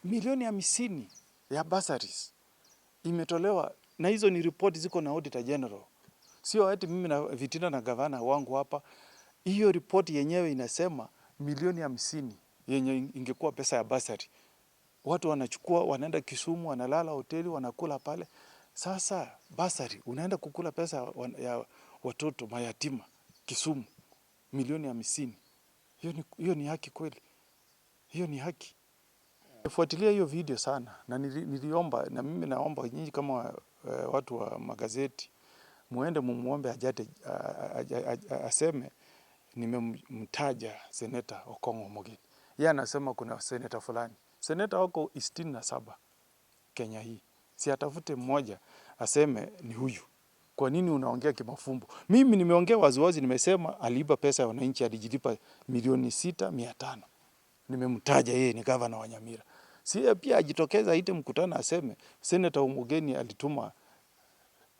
milioni 50 ya bursaries imetolewa, na hizo ni report ziko na Auditor General. Sio ati mimi na Vitina na gavana wangu hapa. Hiyo report yenyewe inasema milioni 50 yenye ingekuwa pesa ya bursary. Watu wanachukua, wanaenda Kisumu, wanalala hoteli, wanakula pale. Sasa bursary unaenda kukula pesa ya watoto mayatima Kisumu milioni 50. Hiyo ni haki kweli? Hiyo ni haki? Fuatilia hiyo video sana, na niliomba, na mimi naomba nyinyi kama watu wa magazeti muende mumuombe ajate aseme nimemtaja Seneta Okong'o Omogeni. Yeye anasema kuna seneta fulani. Seneta wako 67 Kenya hii. Si atafute mmoja aseme ni huyu. Kwa nini unaongea kimafumbo? Mimi nimeongea waziwazi, nimesema aliiba pesa ya wananchi, alijilipa milioni 6,500. Nimemtaja yeye ni gavana wa Nyamira. Si pia ajitokeza aite mkutano aseme Seneta Omogeni alituma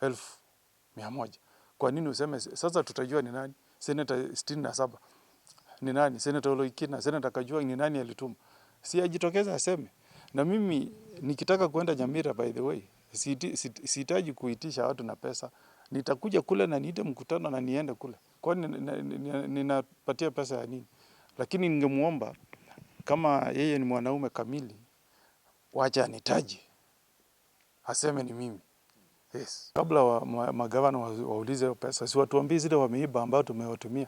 1,100. Kwa nini useme sasa tutajua ni nani? Seneta 67 ni nani? Seneta Oloikina, Seneta Kajua ni nani alituma? Si ajitokeza aseme. Na mimi nikitaka kwenda Nyamira, by the way, sihitaji kuitisha watu na pesa. Nitakuja kule na niite mkutano na niende kule. Kwani ninapatia pesa ya nini? Lakini ningemuomba kama yeye ni mwanaume kamili, wacha anitaje, aseme ni mimi. Yes. Kabla magavana waulize hiyo pesa, si watuambie zile wameiba ambao tumewatumia.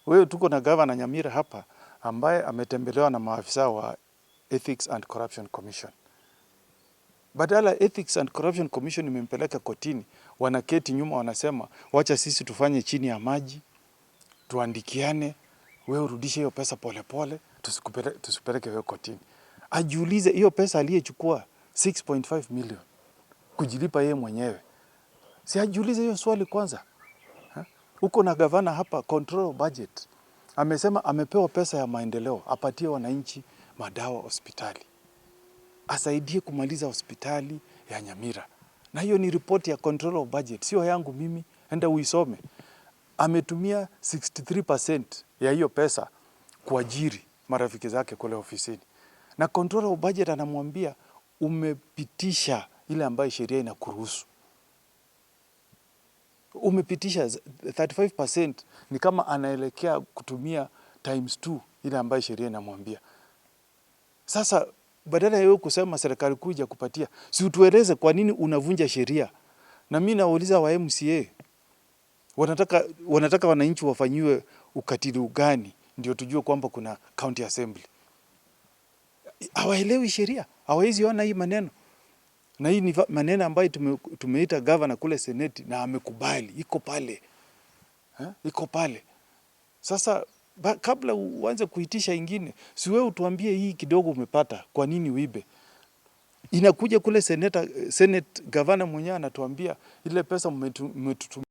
Wewe tuko na gavana Nyamira hapa ambaye ametembelewa na maafisa wa Ethics and Corruption Commission. Badala Ethics and Corruption Commission imempeleka kotini, wanaketi nyuma wanasema wacha sisi tufanye chini ya maji, tuandikiane, wewe urudishe hiyo pesa polepole, tusipeleke wewe kotini. Ajiulize hiyo pesa aliyechukua 6.5 million kujilipa yeye mwenyewe. Si ajiulize hiyo swali kwanza. Uko na gavana hapa, control budget. Amesema amepewa pesa ya maendeleo, apatie wananchi madawa hospitali. Asaidie kumaliza hospitali ya Nyamira. Na hiyo ni report ya control of budget, sio yangu mimi, enda uisome. Ametumia 63% ya hiyo pesa kuajiri marafiki zake kule ofisini. Na control of budget anamwambia umepitisha ile ambayo sheria inakuruhusu. Umepitisha 35%, ni kama anaelekea kutumia ×2 ile ambayo sheria inamwambia. Sasa badala ya wewe kusema serikali kuja kupatia, si utueleze kwa nini unavunja sheria. Na mimi nauliza wa MCA, wanataka wananchi wafanyiwe ukatili gani ndio tujue kwamba kuna county assembly? Hawaelewi sheria, hawezi ona hii maneno. Na hii ni maneno ambayo tumeita governor kule Seneti na amekubali, iko pale. Iko pale. Sasa kabla uanze kuitisha ingine, si wewe utuambie hii kidogo umepata, kwa nini uibe? Inakuja kule Senate governor mwenyewe anatuambia ile pesa mmetutumia